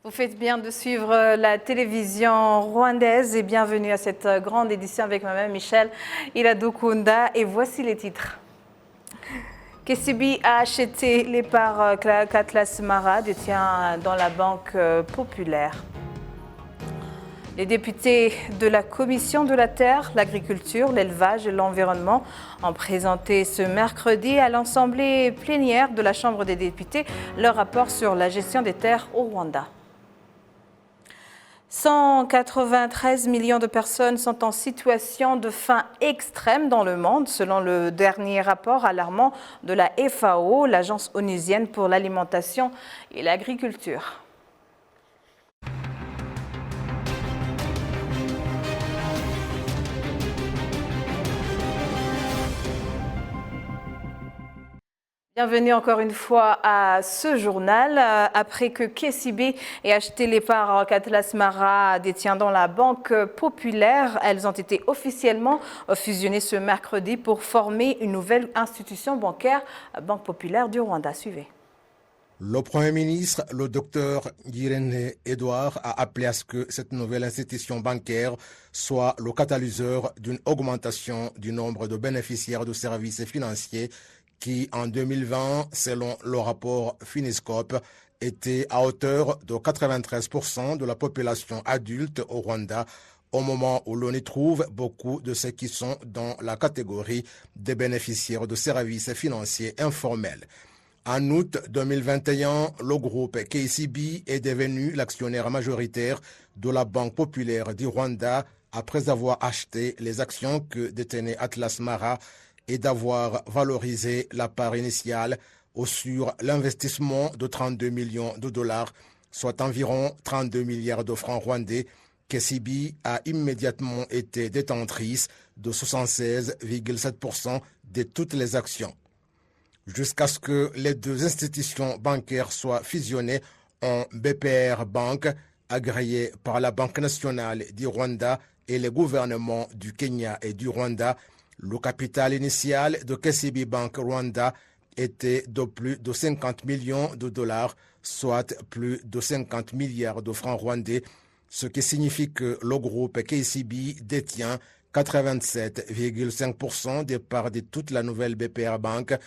Vous faites bien de suivre la télévision rwandaise et bienvenue à cette grande édition avec moi-même Michel Iradukunda. Et voici les titres. KCB a acheté les parts qu'Atlas Mara détient dans la Banque populaire. Les députés de la Commission de la Terre, l'Agriculture, l'Élevage et l'Environnement ont présenté ce mercredi à l'Assemblée plénière de la Chambre des députés leur rapport sur la gestion des terres au Rwanda. 193 millions de personnes sont en situation de faim extrême dans le monde, selon le dernier rapport alarmant de la FAO, l'Agence onusienne pour l'alimentation et l'agriculture. Bienvenue encore une fois à ce journal. Après que KCB ait acheté les parts qu'Atlas Mara détient dans la Banque populaire, elles ont été officiellement fusionnées ce mercredi pour former une nouvelle institution bancaire, Banque populaire du Rwanda. Suivez. Le Premier ministre, le docteur Ngirente Edouard, a appelé à ce que cette nouvelle institution bancaire soit le catalyseur d'une augmentation du nombre de bénéficiaires de services financiers qui, en 2020, selon le rapport Finiscope, était à hauteur de 93% de la population adulte au Rwanda, au moment où l'on y trouve beaucoup de ceux qui sont dans la catégorie des bénéficiaires de services financiers informels. En août 2021, le groupe KCB est devenu l'actionnaire majoritaire de la Banque populaire du Rwanda après avoir acheté les actions que détenait Atlas Mara et d'avoir valorisé la part initiale sur l'investissement de 32 millions de dollars, soit environ 32 milliards de francs rwandais. KCB a immédiatement été détentrice de 76,7% de toutes les actions. Jusqu'à ce que les deux institutions bancaires soient fusionnées en BPR Bank, agréée par la Banque nationale du Rwanda et les gouvernements du Kenya et du Rwanda, le capital initial de KCB Bank Rwanda était de plus de 50 millions de dollars, soit plus de 50 milliards de francs rwandais, ce qui signifie que le groupe KCB détient 87,5% des parts de toute la nouvelle BPR Bank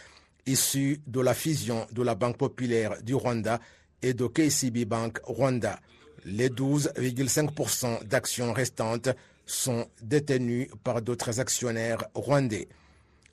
issue de la fusion de la Banque populaire du Rwanda et de KCB Bank Rwanda. Les 12,5% d'actions restantes sont détenus par d'autres actionnaires rwandais.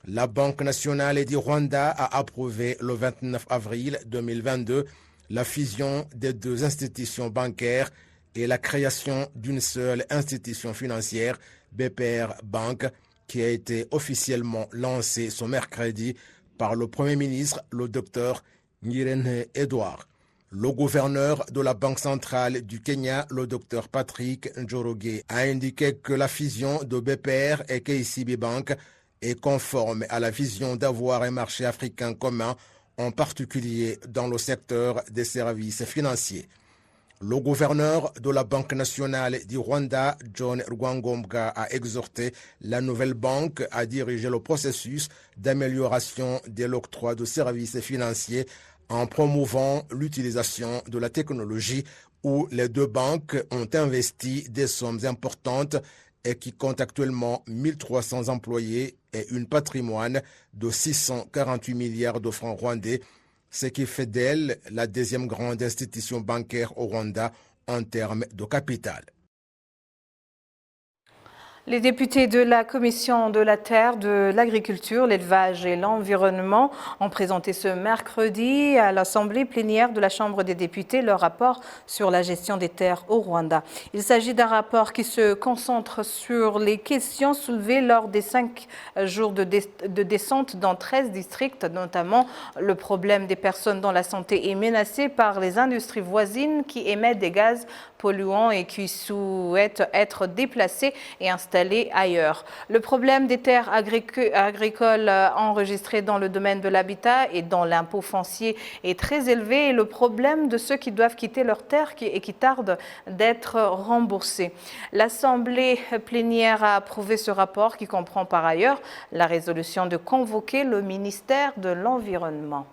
La Banque nationale du Rwanda a approuvé le 29 avril 2022 la fusion des deux institutions bancaires et la création d'une seule institution financière, BPR Bank, qui a été officiellement lancée ce mercredi par le Premier ministre, le docteur Ngirente Edouard. Le gouverneur de la Banque centrale du Kenya, le docteur Patrick Njoroge, a indiqué que la fusion de BPR et KCB Bank est conforme à la vision d'avoir un marché africain commun, en particulier dans le secteur des services financiers. Le gouverneur de la Banque nationale du Rwanda, John Rwangombwa, a exhorté la nouvelle banque à diriger le processus d'amélioration de l'octroi de services financiers en promouvant l'utilisation de la technologie où les deux banques ont investi des sommes importantes et qui compte actuellement 1300 employés et un patrimoine de 648 milliards de francs rwandais, ce qui fait d'elle la deuxième grande institution bancaire au Rwanda en termes de capital. Les députés de la Commission de la Terre, de l'Agriculture, l'Élevage et l'Environnement ont présenté ce mercredi à l'Assemblée plénière de la Chambre des députés leur rapport sur la gestion des terres au Rwanda. Il s'agit d'un rapport qui se concentre sur les questions soulevées lors des 5 jours de descente dans 13 districts, notamment le problème des personnes dont la santé est menacée par les industries voisines qui émettent des gaz polluants et qui souhaitent être déplacés et installés ailleurs. Le problème des terres agricoles enregistrées dans le domaine de l'habitat et dont l'impôt foncier est très élevé et le problème de ceux qui doivent quitter leurs terres et qui tardent d'être remboursés. L'Assemblée plénière a approuvé ce rapport qui comprend par ailleurs la résolution de convoquer le ministère de l'Environnement.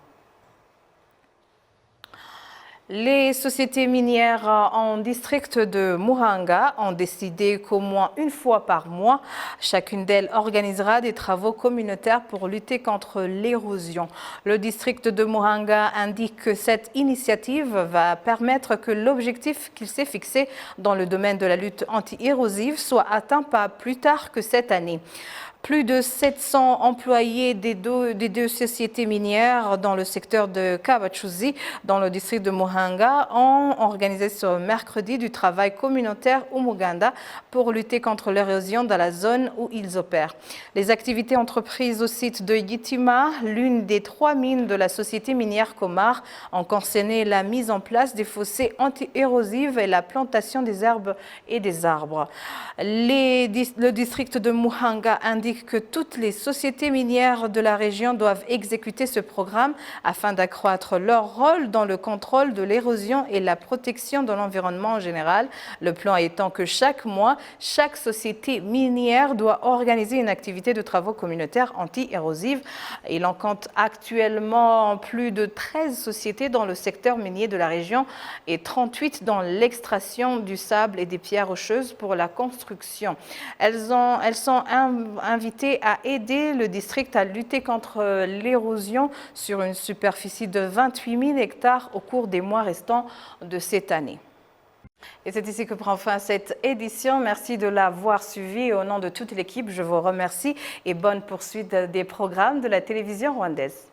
Les sociétés minières en district de Muhanga ont décidé qu'au moins une fois par mois, chacune d'elles organisera des travaux communautaires pour lutter contre l'érosion. Le district de Muhanga indique que cette initiative va permettre que l'objectif qu'il s'est fixé dans le domaine de la lutte anti-érosive soit atteint pas plus tard que cette année. Plus de 700 employés des deux sociétés minières dans le secteur de Kabachuzi, dans le district de Muhanga, ont organisé ce mercredi du travail communautaire au Muganda pour lutter contre l'érosion dans la zone où ils opèrent. Les activités entreprises au site de Yitima, l'une des 3 mines de la société minière Komar, ont concerné la mise en place des fossés anti-érosifs et la plantation des herbes et des arbres. Le district de Muhanga indique que toutes les sociétés minières de la région doivent exécuter ce programme afin d'accroître leur rôle dans le contrôle de l'érosion et la protection de l'environnement en général. Le plan étant que chaque mois, chaque société minière doit organiser une activité de travaux communautaires anti-érosives. Il en compte actuellement plus de 13 sociétés dans le secteur minier de la région et 38 dans l'extraction du sable et des pierres rocheuses pour la construction. Elles sont invitées à aider le district à lutter contre l'érosion sur une superficie de 28 000 hectares au cours des mois restants de cette année. Et c'est ici que prend fin cette édition. Merci de l'avoir suivi. Au nom de toute l'équipe, je vous remercie et bonne poursuite des programmes de la télévision rwandaise.